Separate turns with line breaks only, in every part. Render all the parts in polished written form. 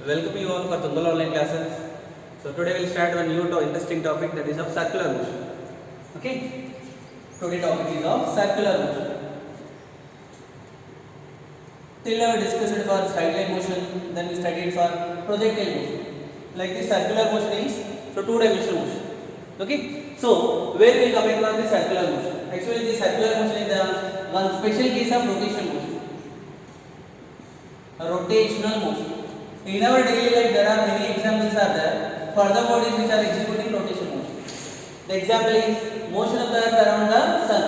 Welcome you all for Tundala online classes. So today we'll start a new interesting topic, that is of circular motion. Okay. Today topic is of circular motion. Till now we discussed for straight-line motion, then we studied for projectile motion. Like this circular motion is two-dimensional motion. Okay. So where we will come across the circular motion? Actually, the circular motion is the one special case of rotational motion. Rotational motion. In our daily life, there are many examples are there for the bodies which are executing rotational motion. The example is motion of the earth around the sun.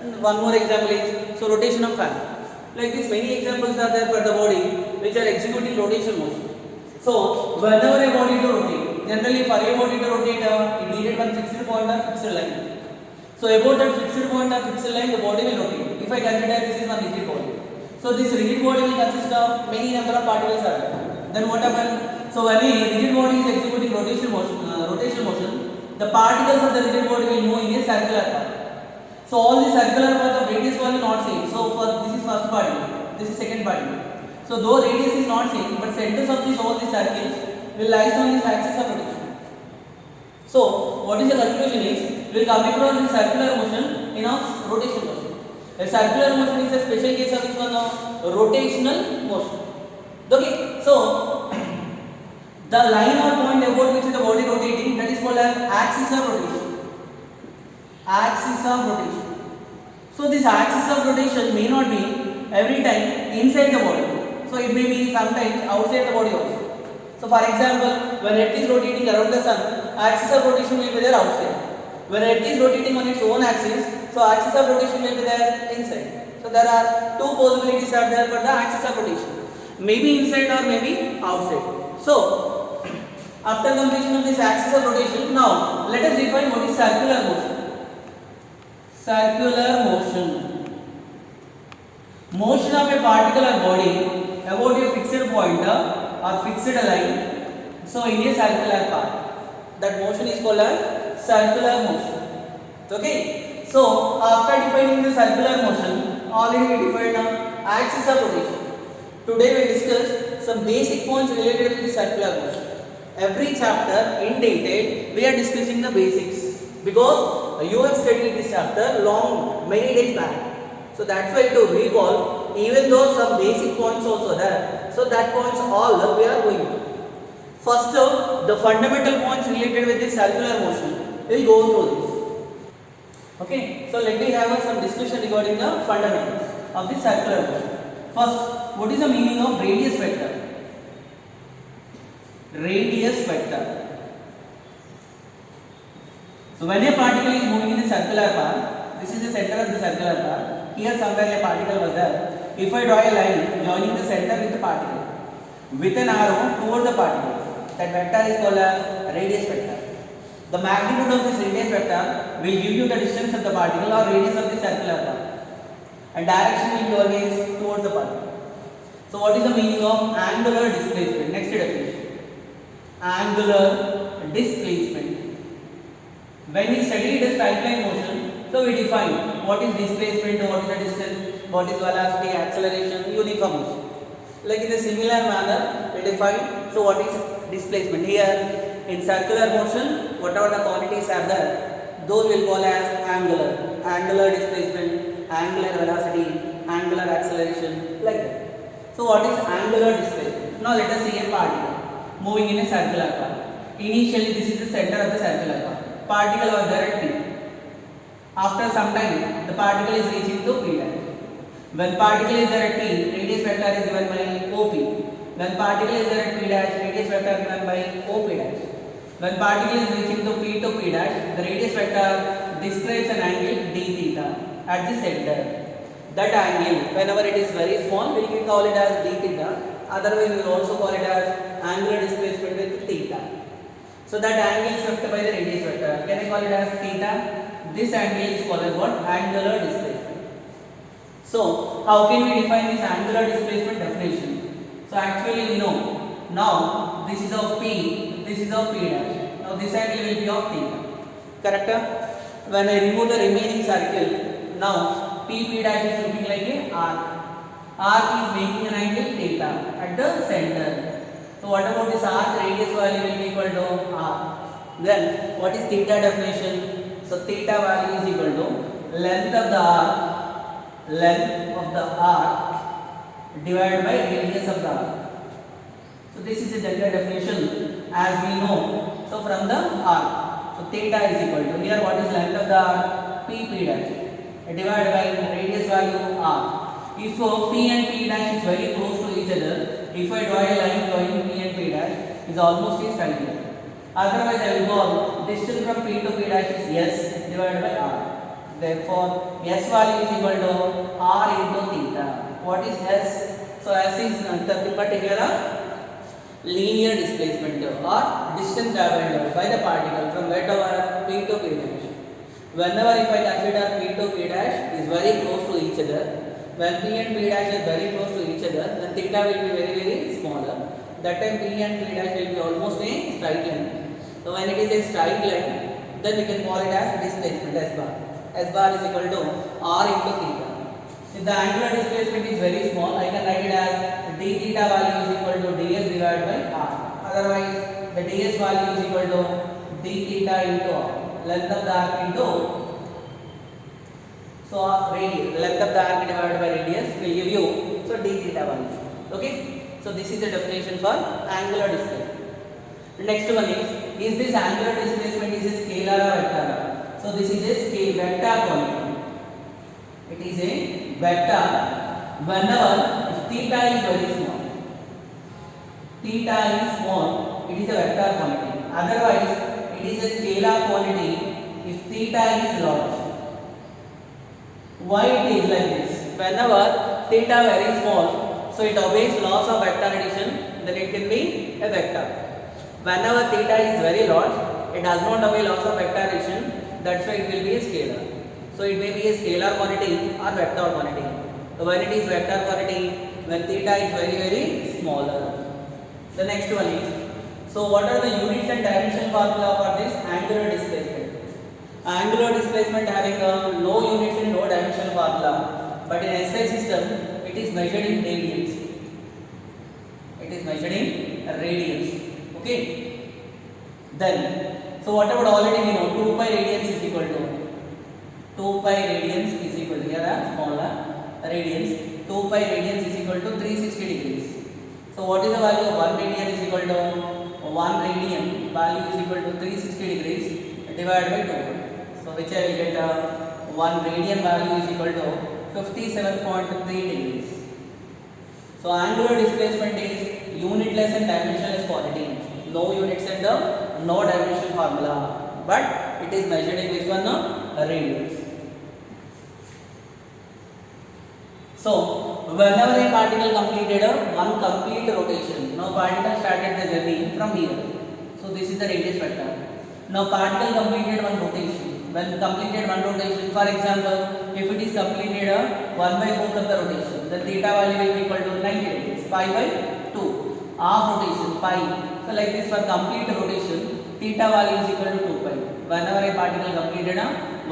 And one more example is rotation of fan. Like this, many examples are there for the body which are executing rotational motion. So whenever a body to rotate, generally for a body to rotate, it needed one fixed point or fixed line. So about that fixed point or fixed line, the body will rotate. If I consider this is one rigid body, so this rigid body will consist of many number of particles are there. Then what happens? So when a rigid body is executing rotational motion, the particles of the rigid body will move in a circular path. So all the circular path of radius will not same. So for this is first particle, this is second particle. So though radius is not same, but centers of these all these circles will lie on this axis of rotation. So what is the conclusion is, we will come across the circular motion in a rotational motion. A circular motion is a special case of which one? Rotational motion. Okay, so the line or point about which the body rotating, that is called as axis of rotation. Axis of rotation. So this axis of rotation may not be every time inside the body. So it may be sometimes outside the body also. So for example, when Earth is rotating around the sun, axis of rotation will be there outside. When Earth is rotating on its own axis, so axis of rotation will be there inside. So there are two possibilities are there for the axis of rotation. Maybe inside or maybe outside. So after completion of this axis of rotation, now let us define what is circular motion. Circular motion. Motion of a particle or body about a fixed point or fixed line. So in a circular path. That motion is called as circular motion. Okay. So after defining the circular motion, already we defined axis of rotation. Today we will discuss some basic points related with the circular motion. Every chapter in detail we are discussing the basics because you have studied this chapter many days back. So that's why to recall, even though some basic points also there, so that points all we are going to. First, the fundamental points related with the circular motion, we will go through this. Okay, so let me have some discussion regarding the fundamentals of the circular motion. First, what is the meaning of radius vector? Radius vector. So when a particle is moving in a circular path, this is the center of the circular path. Here somewhere a particle was there. If I draw a line joining the center with the particle with an arrow toward the particle, that vector is called a radius vector. The magnitude of this radius vector will give you the distance of the particle or radius of the circular path. And direction will be always towards the particle. So what is the meaning of angular displacement? Next definition. Angular displacement. When we studied the straight line motion, so we define what is displacement, what is the distance, what is velocity, acceleration, uniform motion. Like in a similar manner, we define so what is displacement. Here in circular motion, whatever the quantities are there, those will call as angular displacement, angular velocity, angular acceleration, like that. So what is angular displacement? Now let us see a particle moving in a circular path. Initially this is the center of the circular path. Particle was there at P. After some time the particle is reaching to P dash. When particle is there at P, radius vector is given by OP. When particle is there at P dash, radius vector given by OP dash. When particle is reaching to P dash, the radius vector describes an angle d theta at the center. That angle, whenever it is very small, we can call it as d theta. Otherwise, we will also call it as angular displacement with theta. So that angle is swept by the radius vector. Can I call it as theta? This angle is called as what? Angular displacement. So how can we define this angular displacement definition? So actually we know. Now this is of P, this is of P dash. Now this angle will be of theta. Correct? When I remove the remaining circle, now P dash is looking like a arc. Arc is making an angle theta at the center. So what about this arc? Radius value will be equal to r. Then what is theta definition? So theta value is equal to length of the arc divided by radius of the arc. So this is the general definition as we know. So from the arc, so theta is equal to, here what is length of the arc? P dash divided by radius value r. If P and P dash is very close to each other, if I draw a line joining P and P dash is almost a straight line. Otherwise I will go distance from P to P dash is S divided by r. Therefore S value is equal to r into theta. What is S? So S is nothing but here a linear displacement or distance traveled by the particle from wherever P to P dash. Whenever if I consider P to P dash is very close to each other, when P and P dash is very close to each other, then theta will be very smaller. That time P and P dash will be almost a straight line. So when it is a straight line, then we can call it as displacement S bar. S bar is equal to r into theta. If the angular displacement is very small, I can write it as d theta value is equal to ds divided by r. Otherwise, the ds value is equal to d theta into r. Length of the arc into radius. Length of the arc divided by radius will give you d theta value. Okay. So this is the definition for angular displacement. Next one is this angular displacement is a scalar or vector? So this is a vector quantity. It is a vector whenever if theta is very small. Theta is small, it is a vector quantity. Otherwise, it is a scalar quantity if theta is large. Why it is like this? Whenever theta very small, so it obeys laws of vector addition, then it can be a vector. Whenever theta is very large, it does not obey laws of vector addition, that's why it will be a scalar. So it may be a scalar quantity or vector quantity. So when it is vector quantity, when theta is very smaller. The next one is, so what are the units and dimension formula for this angular displacement? Angular displacement having no units and no dimension formula, but in SI system it is measured in radians. It is measured in radians. Okay. Then, so what about already we know 2 pi radians is equal to 2 pi radians is equal to here a smaller radians. 2 pi radians is equal to 360 degrees. So what is the value of 1 radian is equal to 1 radian value is equal to 360 degrees divided by 2. So which I will get 1 radian value is equal to 57.3 degrees. So angular displacement is unitless and dimensionless quantity. No units and no dimension formula. But it is measured in which one? Radians. So whenever a particle completed one complete rotation, now particle started the journey from here. So this is the radius vector. Now particle completed one rotation. When completed one rotation, for example, if it is completed 1/4 of the rotation, then theta value will be equal to 90 degrees, pi by 2. Half rotation, pi. So like this for complete rotation, theta value is equal to 2 pi. Whenever a particle completed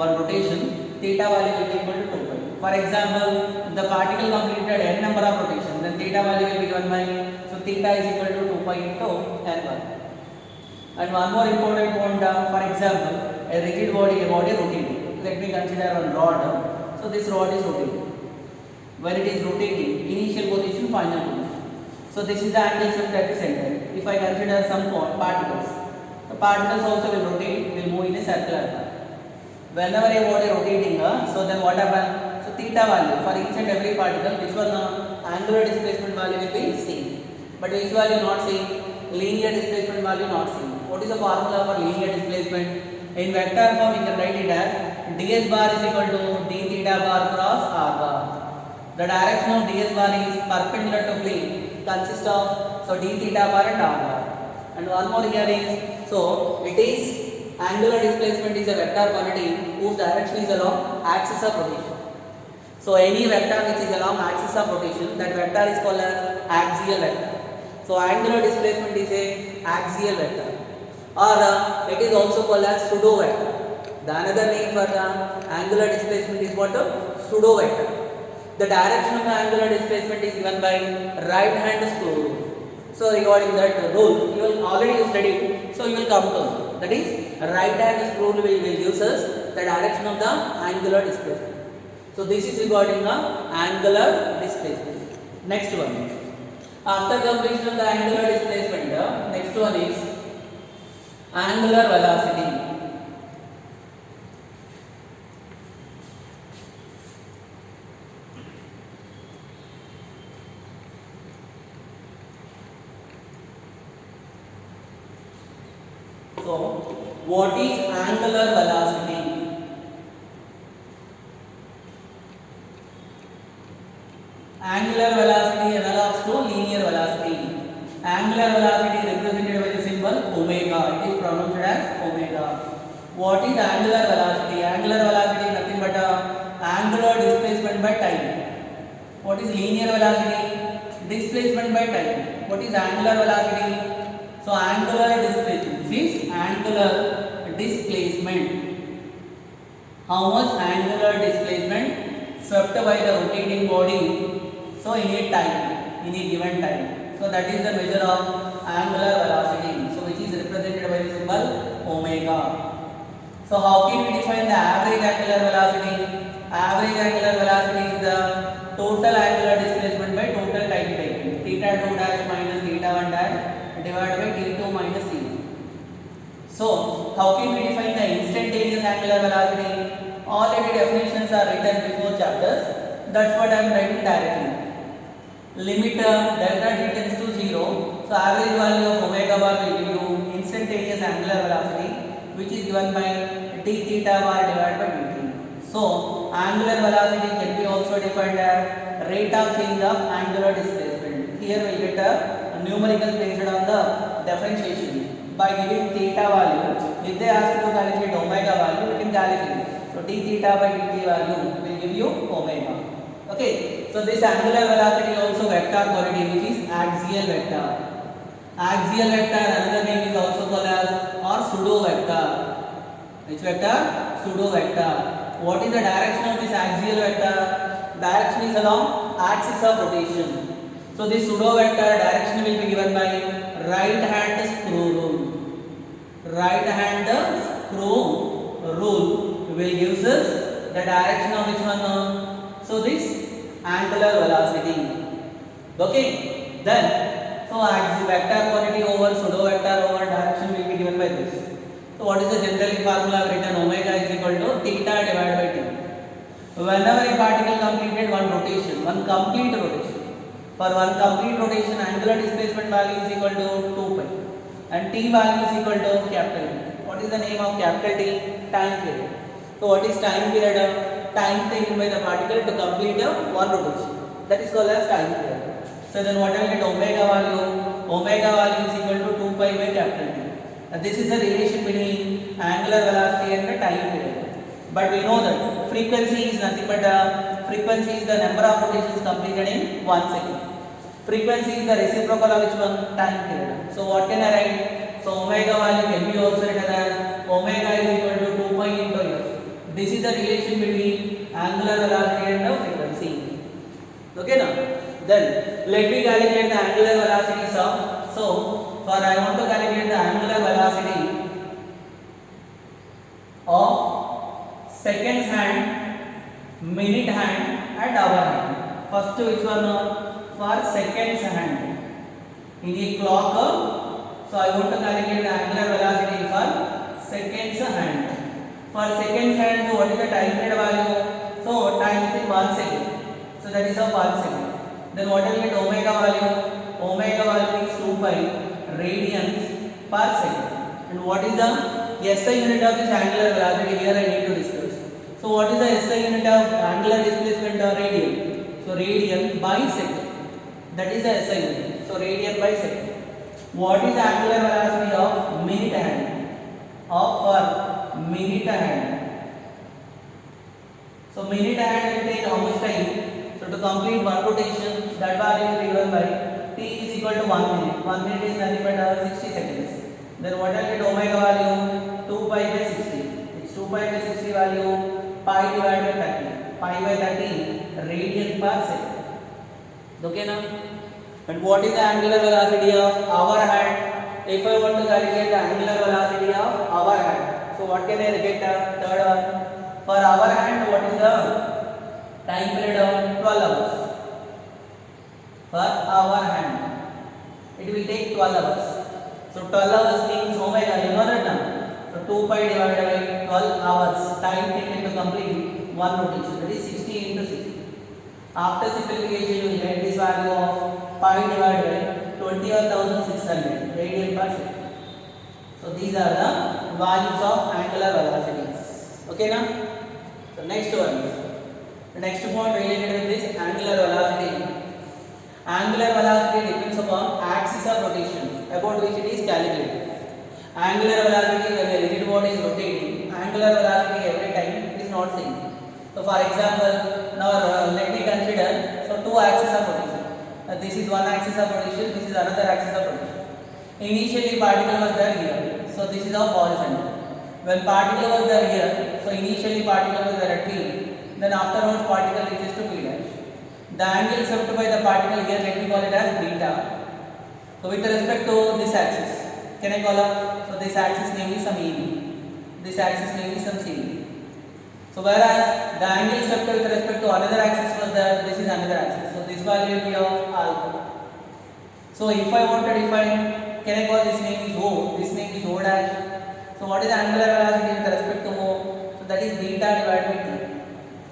one rotation, theta value will be equal to 2 pi. For example, the particle completed n number of rotations, then theta value will be given by, so theta is equal to 2 pi into n1. And one more important point, for example, a rigid body, a body rotating. Let me consider one rod. So this rod is rotating. When it is rotating, initial position, final position. So this is the angle shift at the center. If I consider some particles, the particles also will rotate, will move in a circular path. Whenever a body rotating, so then what happens? So theta value for each and every particle, which one angular displacement value will be same. But which value not same? Linear displacement value not same. What is the formula for linear displacement? In vector form, you can write it as ds bar is equal to d theta bar cross r bar. The direction of ds bar is perpendicular to plane, consists of d theta bar and r bar. And one more here is, so it is angular displacement is a vector quantity whose direction is along axis of rotation. So any vector which is along axis of rotation, that vector is called as axial vector. So angular displacement is a axial vector, or it is also called as pseudo vector. The another name for the angular displacement is what? Pseudo vector. The direction of the angular displacement is given by right hand screw rule. So regarding that rule, you will already studied, so you will come to know. That is, right hand rule will gives us the direction of the angular displacement. So this is regarding the angular displacement. Next one. After completion of the angular displacement, the next one is angular velocity. So, what is angular velocity? Angular velocity analogs to linear velocity. Angular velocity represented by the symbol omega. It is pronounced as omega. What is angular velocity? Angular velocity is nothing but angular displacement by time. What is linear velocity? Displacement by time. What is angular velocity? So angular displacement. This is angular displacement. How much angular displacement swept by the rotating body? So in a time, in a given time. So that is the measure of angular velocity. So which is represented by the symbol omega. So how can we define the average angular velocity? Average angular velocity is the total angular displacement by total time taken. Theta 2 dash minus theta 1 dash divided by t2 minus t1. So, how can we define the instantaneous angular velocity? Already definitions are written before chapters. That's what I am writing directly. Limit delta t tends to 0. So, average value of omega bar will give you instantaneous angular velocity, which is given by d theta bar divided by dt. So, angular velocity can be also defined as rate of change of angular displacement. Here we get a numerical based on the differentiation. By giving theta value, if they ask you to calculate omega value, we can calculate. So d theta by dt value will give you omega. Okay. So this angular velocity also vector quantity, which is axial vector. Axial vector, another name is also called as or pseudo vector. Which vector? Pseudo vector. What is the direction of this axial vector? Direction is along axis of rotation. So this pseudo vector direction will be given by right hand screw rule. Right hand screw rule will give us the direction of which one? So this angular velocity. Okay. Then so axial vector quantity over pseudo vector over direction will be given by this. So what is the general formula written? Omega is equal to theta divided by t. Whenever a particle completed one rotation, one complete rotation. For one complete rotation, angular displacement value is equal to 2 pi and t value is equal to capital T. What is the name of capital T? Time period. So what is time period? Time taken by the particle to complete one rotation. That is called as time period. So then what will get omega value? Omega value is equal to 2 pi by capital T. And this is the relation between angular velocity and the time period. But we know that frequency is nothing but frequency is the number of rotations completed in 1 second. Frequency is the reciprocal of which one? Time period. So what can I write? So omega value can be also written as omega is equal to 2 pi into f. This is the relation between angular velocity and the frequency. Okay now? Then let me calculate the angular velocity sum. So for I want to calculate the angular velocity of seconds hand, minute hand and hour hand. First which one? For seconds hand. In the clock, so I want to calculate the angular velocity for seconds hand. For seconds hand, so what is the time period value? So time is 1 second. So that is of 1 second. Then what will get omega value? Omega value is 2 pi radians per second. And what is the SI unit of this angular velocity? Here I need to discuss. So what is the SI unit of angular displacement or radian? So radian by second. That is the SI unit. So radian by second. What is the angular velocity of minute hand? For minute hand. So minute hand will take how much time? So to complete one rotation, that value will be given by t is equal to 1 minute. 1 minute is nothing but 60 seconds. Then what will get omega value? 2 pi by 60. It's 2 pi by 60 value pi divided by 30. Pi by 30 radian per second. Okay now? And what is the angular velocity of our hand? If I want to calculate the angular velocity of our hand, so what can I get? Third one. For our hand, what is the time period of 12 hours? For our hand, it will take 12 hours. So 12 hours means omega, you know that now. So 2 pi divided by 12 hours, time taken to complete one rotation, that is 60 into 60. After simplification, you will get this value of pi divided by 21,600 radian per second. So these are the values of angular velocities. Okay now? So next one. The next point related with this angular velocity. Angular velocity depends upon axis of rotation about which it is calculated. Angular velocity when a rigid body is rotating, angular velocity every time is not same. So for example, now let me consider two axes of rotation. This is one axis of rotation, this is another axis of rotation. Initially particle was there here, so this is our horizontal. When particle was there here, so initially particle was there at P, then afterwards particle reaches to P dash. The angle swept by the particle here, let me call it as beta. So with respect to this axis, can I call up? So this axis name is some AB, this axis name is some CD. So whereas the angle swept with respect to another axis was there, this is another axis. So this value will be of alpha. So if I want to define, can I call this name is O, this name is O dash. So what is the angular velocity with respect to O? So that is beta divided by T.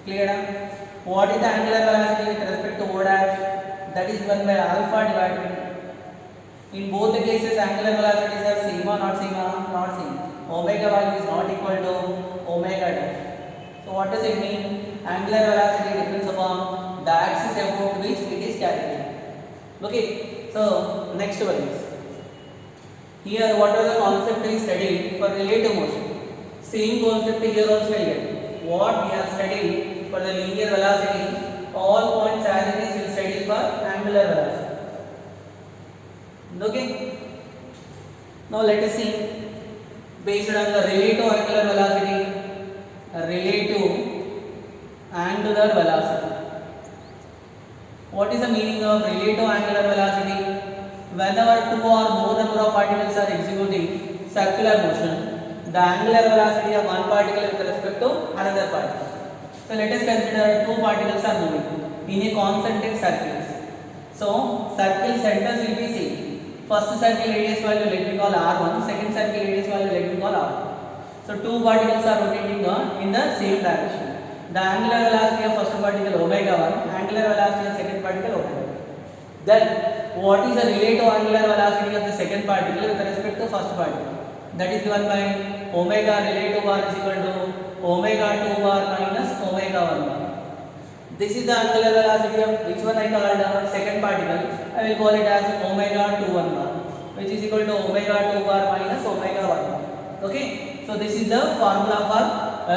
Clear now? What is the angular velocity with respect to O dash? That is 1 by alpha divided by T. In both the cases, angular velocities are same or not same? Not same. Omega value is not equal to omega dash. So what does it mean? Angular velocity depends upon the axis about which it is calculated. Okay. So next one is here. What are the concept we studied for relative motion? Same concept here also again. What we have studied for the linear velocity, all points as it is will study for angular velocity. Okay. Now let us see based on the relative angular velocity. Relative angular velocity. What is the meaning of relative angular velocity? Whenever two or more number of particles are executing circular motion, the angular velocity of one particle with respect to another particle. So let us consider two particles are moving in a concentric circle. So circle centers will be same. First circle radius value let me call R1, second circle radius value let me call R2. So two particles are rotating in the same direction. The angular velocity of first particle omega 1, angular velocity of second particle omega 2. Then what is the relative angular velocity of the second particle with respect to first particle? That is given by omega relative bar is equal to omega 2 bar minus omega 1 bar. This is the angular velocity of which one I called second particle. I will call it as omega 2 1 bar, which is equal to omega 2 bar minus omega 1 bar. Okay. So this is the formula for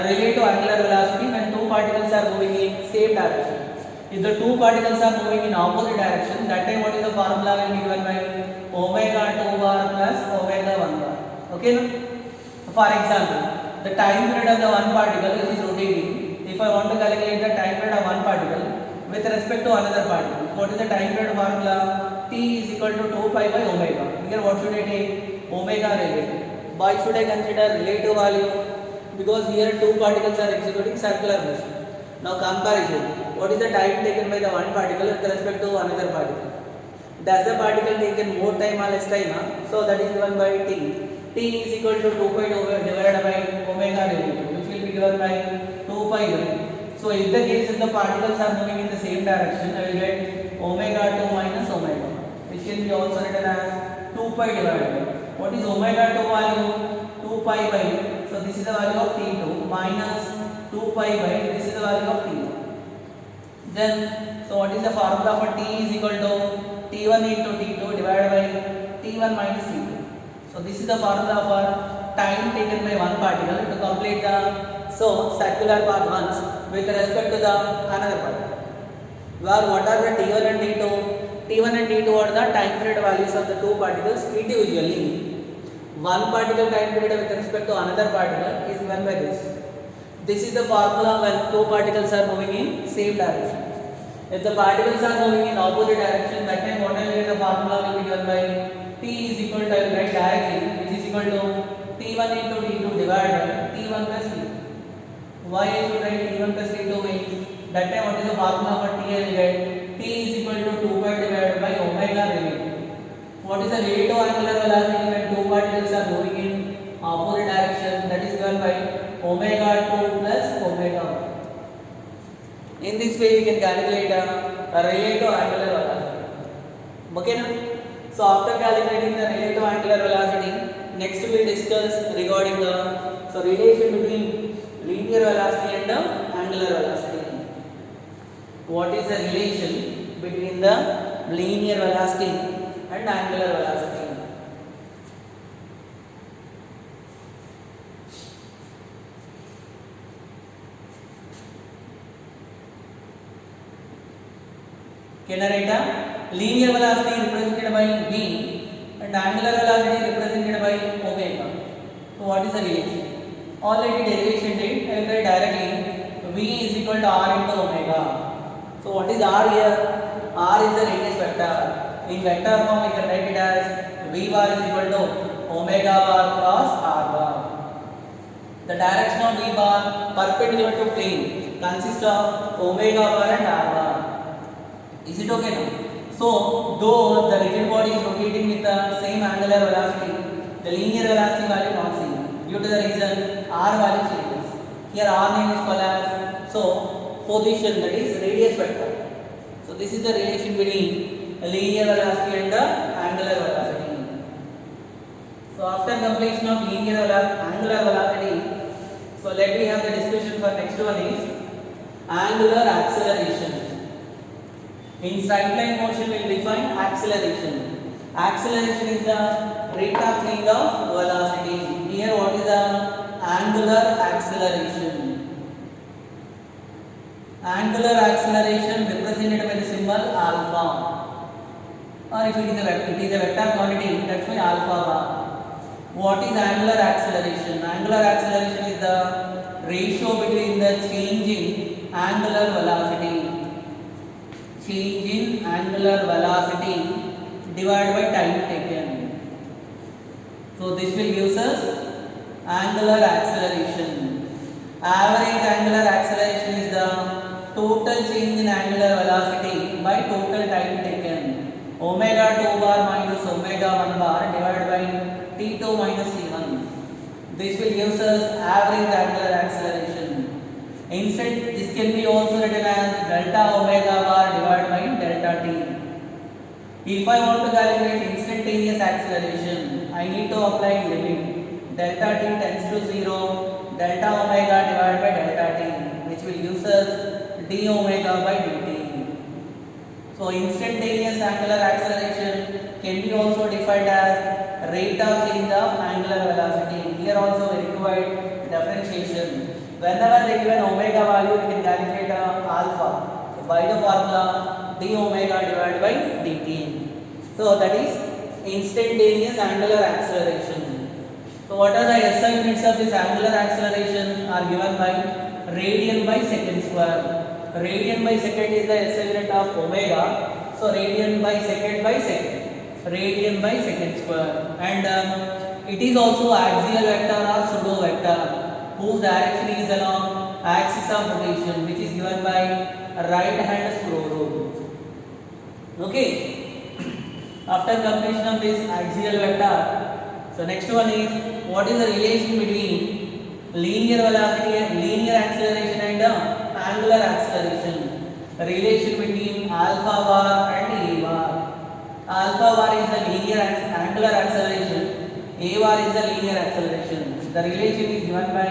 relative angular velocity when two particles are moving in same direction. If the two particles are moving in opposite direction, that time what is the formula will be given by omega 2 bar plus omega 1 bar. Okay. So for example, the time period of the one particle which is rotating, if I want to calculate the time period of one particle with respect to another particle, what is the time period formula? T is equal to 2 pi by omega. Here what should I take? Omega relative. Why should I consider relative value? Because here two particles are executing circular motion. Now comparison. What is the time taken by the one particle with respect to another particle? Does the particle taken more time or less time? So that is given by T. T is equal to 2 pi divided by omega relative, which will be given by 2 pi by. So in the case if the particles are moving in the same direction, I will get omega 2 minus omega, which can be also written as 2 pi divided by. What is omega 2 value? 2 pi by. So this is the value of T2 minus 2 pi by. This is the value of T1. Then, so what is the formula for T is equal to T1 into T2 divided by T1 minus T2. So this is the formula for time taken by one particle to complete the circular path once with respect to the another particle. Where what are the T1 and T2? T1 and T2 are the time period values of the two particles individually. One particle time period with respect to another particle is given by this. This is the formula when two particles are moving in same direction. If the particles are moving in opposite direction, that time what what I will get, the formula will be given by T is equal to, I will write directly, which is equal to T1 into T2 divided by T1 plus T2. Why I should write T1 plus T2 means that time what is the formula for T I will get T is equal to 2 pi divided by omega relative. What is the relative angular velocity when two particles are moving in opposite direction? That is given by omega 2 plus omega 1. In this way we can calculate a relative angular velocity. Okay now? So after calculating the relative angular velocity, next we will discuss regarding the relation between linear velocity and the angular velocity. What is the relation between the linear velocity and angular velocity? Can I write a linear velocity represented by v and angular velocity represented by omega? So what is the relation? Already derivation did, I will write directly v is equal to r into omega. So what is r here? R is the radius vector. In vector form we can write it as v bar is equal to omega bar cross r bar. The direction of v bar perpendicular to plane consists of omega bar and r bar. Is it okay now? So though the rigid body is rotating with the same angular velocity, the linear velocity value not same due to the reason r value changes. Here r name is called as position, that is radius vector. So this is the relation between linear velocity and the angular velocity. So after completion of angular velocity, so let me have the discussion for next one is angular acceleration. In straight line motion we will define acceleration. Acceleration is the rate of change of velocity. Here what is the angular acceleration? Angular acceleration represented by the symbol alpha, or if it is a vector quantity, that's why alpha bar. What is angular acceleration? Angular acceleration is the ratio between the change in angular velocity divided by time taken. So this will give us angular acceleration. Average angular acceleration is the total change in angular velocity by total time taken. Omega 2 bar minus omega 1 bar divided by T2 minus T1. This will give us average angular acceleration. Instead, this can be also written as delta omega bar divided by delta T. If I want to calculate instantaneous acceleration, I need to apply limit delta T tends to 0, delta omega divided by delta T, which will give us d omega by dt. So instantaneous angular acceleration can be also defined as rate of change of angular velocity. Here also we require differentiation. Whenever they given omega value, we can calculate alpha. So by the formula d omega divided by dt. So that is instantaneous angular acceleration. So what are the SI units of this angular acceleration are given by radian by second square. Radian by second is the SI unit of omega. So radian by second by second. Radian by second square. And it is also axial vector or pseudo vector whose direction is along axis of rotation, which is given by right hand screw rule. Okay. After completion of this axial vector, so next one is what is the relation between linear velocity and linear acceleration and angular acceleration? The relation between alpha bar and a bar. Alpha bar is the linear angular acceleration, a bar is the linear acceleration. The relation is given by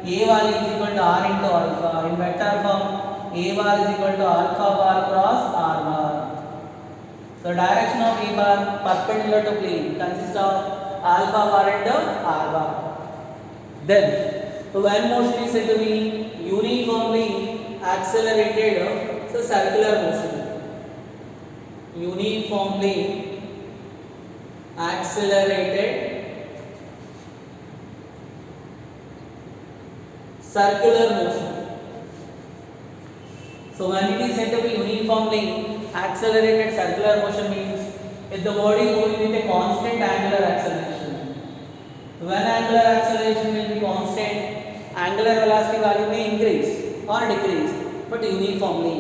a bar is equal to r into alpha. In vector form, a bar is equal to alpha bar cross r bar. So direction of a bar perpendicular to plane consists of alpha bar and r bar. Then, so when motion is said to be uniformly accelerated, so circular motion. Uniformly accelerated circular motion. So when it is said to be uniformly accelerated circular motion means if the body is moving with a constant angular acceleration. When angular acceleration will be constant, angular velocity value may increase or decrease, but uniformly.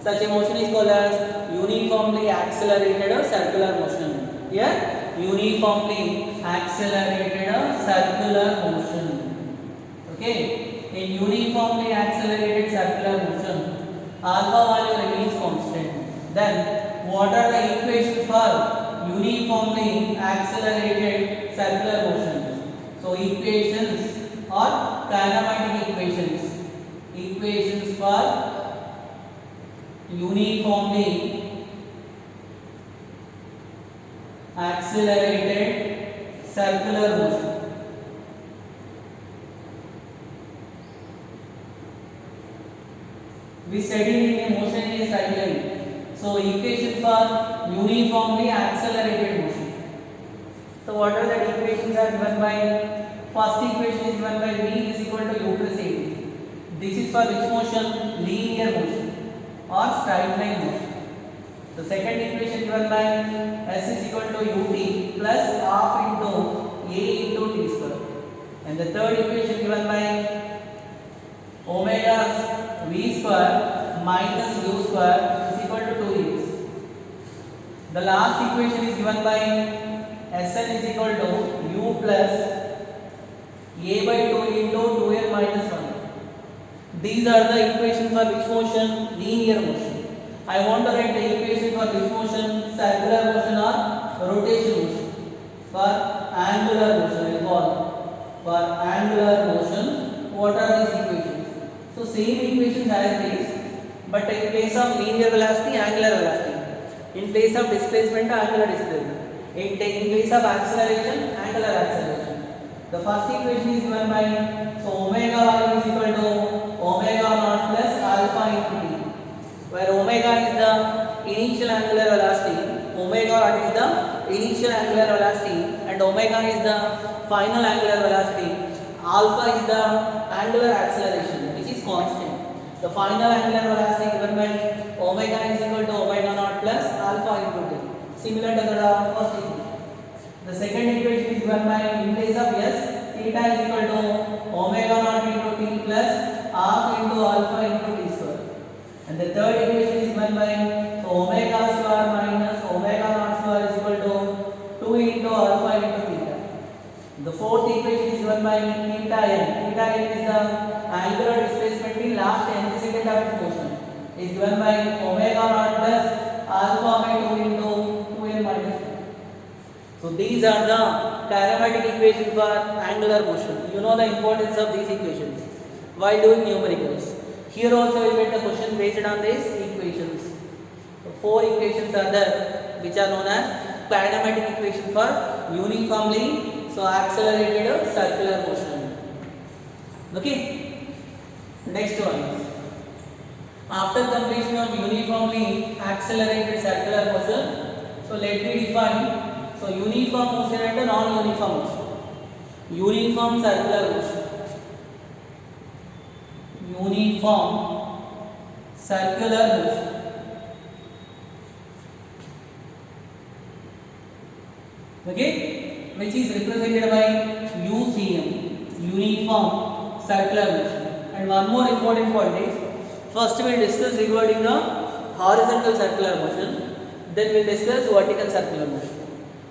Such a motion is called as uniformly accelerated or circular motion. Here, uniformly accelerated or circular motion. Okay, in uniformly accelerated circular motion, alpha value remains constant. Then, what are the equations for uniformly accelerated circular motion? So, equations or kinematic equations. Equations for uniformly accelerated circular motion. We studied in a motion in a straight line. So equation for uniformly accelerated motion. So what are the equations are given by? First equation is given by v is equal to u plus at. This is for which motion? Linear motion or straight line motion. The second equation given by s is equal to ut plus half into a into t square. And the third equation given by omega v square minus u square is equal to 2s. The last equation is given by Sn is equal to u plus a by 2 into 2n minus 1. These are the equations for which motion? Linear motion. I want to write the equation for which motion? Circular motion or rotation motion. For angular motion, I call for angular motion. What are these equations? So same equations as this, but in place of linear velocity, angular velocity. In place of displacement, angular displacement. In place of acceleration, angular acceleration. The first equation is given by, so omega value is equal to omega naught plus alpha into t, where omega is the initial angular velocity, omega naught is the initial angular velocity, and omega is the final angular velocity. Alpha is the angular acceleration, which is constant. The final angular velocity given by omega is equal to omega naught plus alpha into t, similar to the first equation. The second equation is given by, in place of s, theta is equal to omega naught into t plus half into alpha into t square. And the third equation is given by, so omega square minus omega naught square is equal to 2 into alpha into theta. The fourth equation is given by theta n. Theta n is the angular displacement in last antecedent of its motion. Is given by omega naught plus alpha by 2 into 2n minus 1. So these are the kinematic equations for angular motion. You know the importance of these equations while doing numericals. Here also we get the question based on these equations. So 4 equations are there which are known as kinematic equation for uniformly accelerated circular motion. Okay. Next one. After completion of uniformly accelerated circular motion, so let me define. So uniform motion and non-uniform motion. Uniform circular motion. Uniform circular motion. Okay, which is represented by UCM, uniform circular motion. And one more important point is, first we will discuss regarding the horizontal circular motion, then we will discuss vertical circular motion.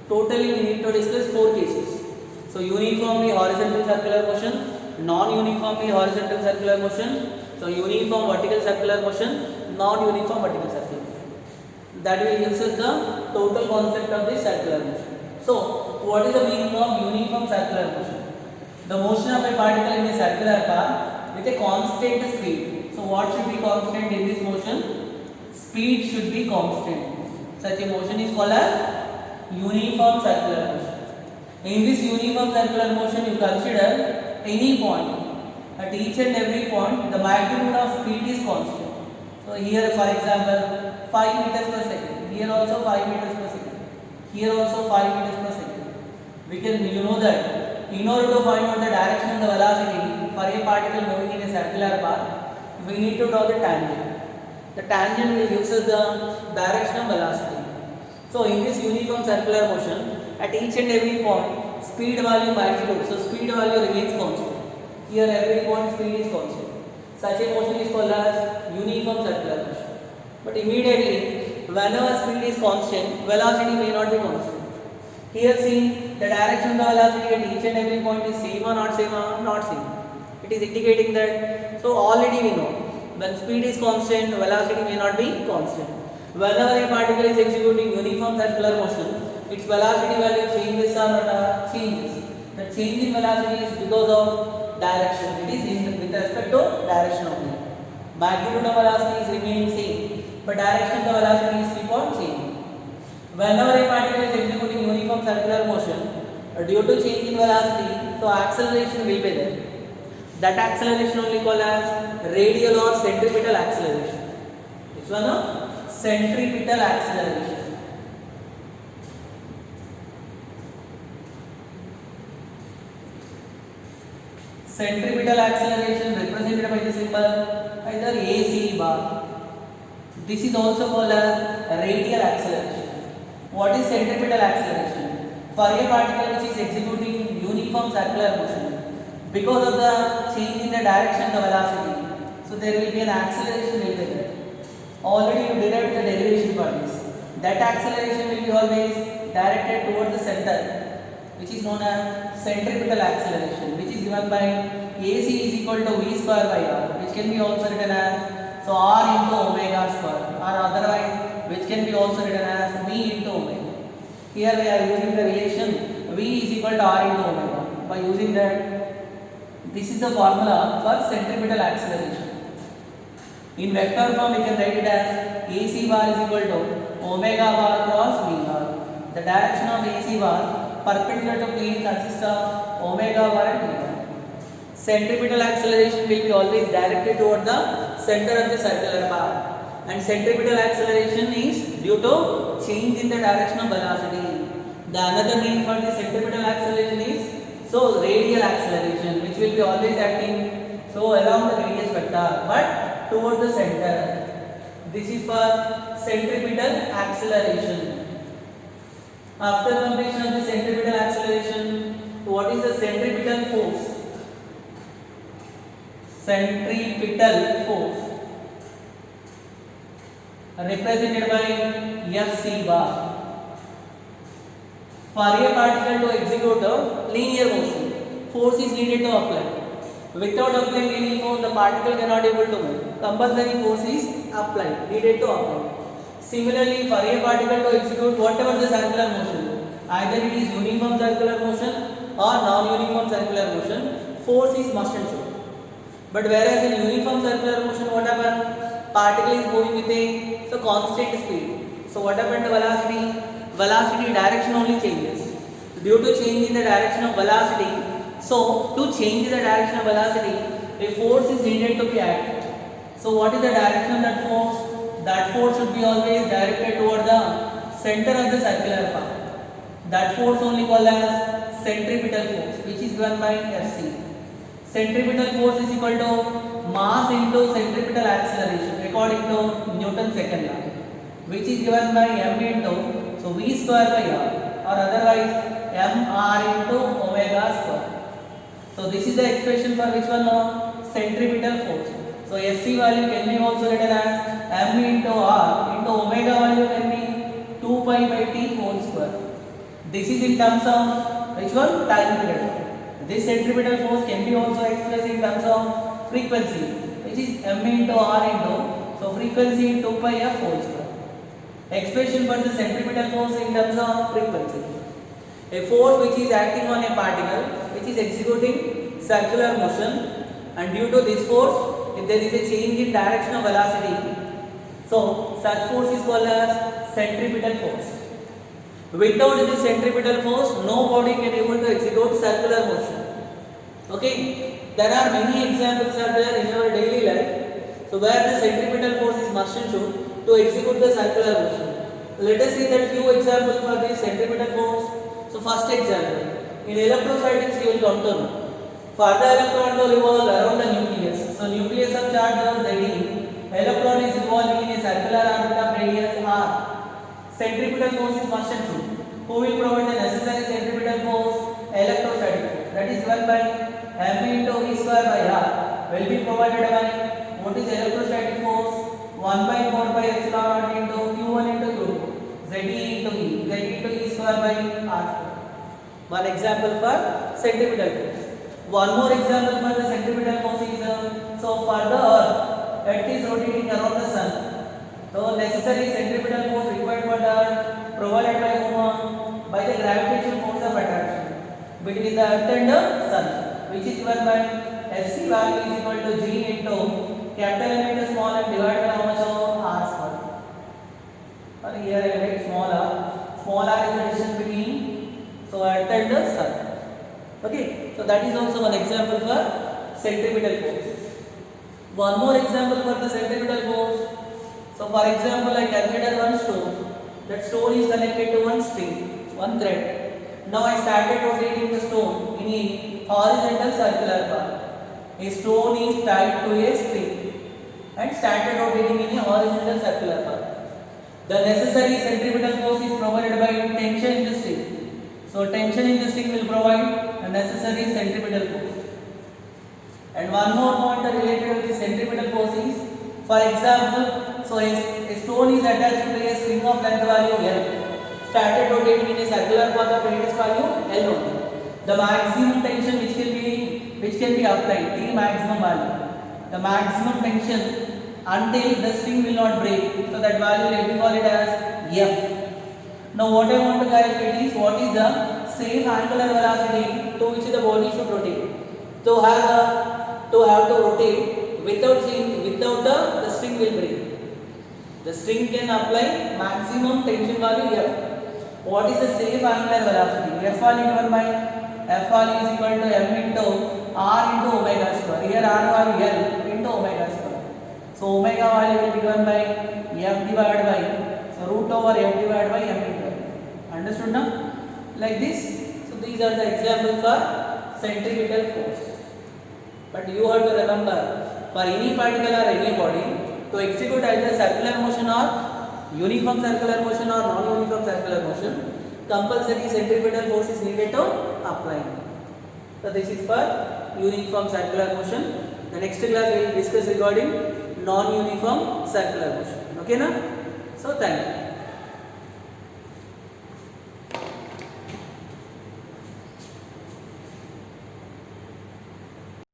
Totally we need to discuss 4 cases. So uniformly horizontal circular motion, non-uniformly horizontal circular motion, so uniform vertical circular motion, non-uniform vertical circular motion. That will give us the total concept of this circular motion. So what is the meaning of uniform circular motion? The motion of a particle in a circular path with a constant speed. So what should be constant in this motion? Speed should be constant. Such a motion is called as uniform circular motion. In this uniform circular motion, you consider any point. At each and every point, the magnitude of speed is constant. So here, for example, 5 meters per second. Here also 5 meters per second. Here also 5 meters per second. We can, you know that in order to find out the direction of the velocity for a particle moving in a circular path, we need to draw the tangent. The tangent will give us the direction of velocity. So in this uniform circular motion, at each and every point, speed value magnitude. So speed value remains constant. Here every point speed is constant. Such a motion is called as uniform circular motion. But immediately, whenever speed is constant, velocity may not be constant. Here see, the direction of the velocity at each and every point is same or not same or not same. It is indicating that, so already we know, when speed is constant, velocity may not be constant. Whenever a particle is executing uniform circular motion, its velocity value changes or changes. The change in velocity is because of direction. It is with respect to direction only. Magnitude of velocity is remaining same, but direction of the velocity is keep on changing. Whenever a particle is executing uniform circular motion, due to change in velocity, so acceleration will be there. That acceleration only called as radial or centripetal acceleration. Which one? Centripetal acceleration. Centripetal acceleration represented by the symbol either AC bar. This is also called as radial acceleration. What is centripetal acceleration? For a particle which is executing uniform circular motion, because of the change in the direction of the velocity, so there will be an acceleration will be there. Already you derived the derivation for this. That acceleration will be always directed towards the center, which is known as centripetal acceleration, which is given by AC is equal to V square by R, which can be also written as so R into omega square, or otherwise which can be also written as V into omega. Here we are using the relation V is equal to R into omega. By using that, this is the formula for centripetal acceleration. In vector form, we can write it as AC bar is equal to omega bar cross V bar. The direction of AC bar perpendicular to plane consists of omega bar and V bar. Centripetal acceleration will be always directed toward the center of the circular path, and centripetal acceleration is due to change in the direction of velocity. The another name for the centripetal acceleration is so radial acceleration, which will be always acting so along the radius vector but toward the center. This is for centripetal acceleration. After completion of the centripetal acceleration, what is the centripetal force? Centripetal force represented by Fc bar. For a particle to execute a linear motion, force is needed to apply. Without applying any force, the particle cannot able to move. Compulsory force is applied, needed to apply. Similarly, for a particle to execute whatever the circular motion, either it is uniform circular motion or non-uniform circular motion, force is must and should. But whereas in uniform circular motion, what happens? Particle is moving with a constant speed. So what happened to velocity? Velocity direction only changes. Due to change in the direction of velocity, so to change the direction of velocity, a force is needed to be acted. So what is the direction of that force? That force should be always directed toward the center of the circular path. That force only called as centripetal force, which is given by Fc. Centripetal force is equal to mass into centripetal acceleration according to Newton's second law, which is given by m into so v square by r, or otherwise mr into omega square. So this is the expression for which one now? Centripetal force. So Fc value can be also written as m into r into omega value can be 2 pi by t whole square. This is in terms of which one? Time period. This centripetal force can be also expressed in terms of frequency, which is m into r into so frequency 2 pi f whole square. Expression for the centripetal force in terms of frequency. A force which is acting on a particle which is executing circular motion, and due to this force, if there is a change in direction of velocity, so such force is called as centripetal force. Without this centripetal force, no body can able to execute circular motion. Okay, there are many examples are there in our daily life. So where the centripetal force is must and should to execute the circular motion. Let us see that few examples for this centripetal force. So first example, in electrostatics you will come to know. For the electron to revolve around the nucleus. So nucleus of charge was Ze. Electron is revolving in a circular orbit of radius r. centripetal force is must and true. Who will provide the necessary centripetal force? Electrostatic force. That is given by m into e square by r will be provided by what is electrostatic force? 1 by 4 by epsilon naught into q1 into q2 z into e square by r square. One example for centripetal force. One more example for the centripetal force is so for the earth is rotating around the sun. So necessary centripetal force required for the earth provided by whom? By the gravitational force of attraction between the earth and the sun, which is given by Fc value is equal to g into capital M into small m divided by how much? R square. Or here I write small r. Small r is the distance between so earth and the sun. Okay, so that is also one example for centripetal force. One more example for the centripetal force. So for example, I consider one stone. That stone is connected to one string, one thread. Now I started rotating the stone in a horizontal circular path. A stone is tied to a string and started rotating in a horizontal circular path. The necessary centripetal force is provided by tension in the string. So tension in the string will provide the necessary centripetal force. And one more point related with the centripetal force is, for example, so a stone is attached to a string of length value L, started rotating in a circular path of radius value L only. The maximum tension which can be applied, the maximum value. The maximum tension until the string will not break. So that value let me call it as F. Now what I want to calculate is what is the safe angular velocity to which the body should rotate. To have to rotate without the string will break. The string can apply maximum tension value F. What is the safe angular velocity? F value given by F value is equal to m into r into omega square. Here r value L into omega square. So omega value will be given by F divided by root over F divided by m into L. Understood now? Like this. So these are the examples for centripetal force. But you have to remember, for any particle or any body, to execute either circular motion or uniform circular motion or non-uniform circular motion, compulsory centripetal force is needed to apply. So this is for uniform circular motion. The next class we will discuss regarding non-uniform circular motion. Okay na? So thank you.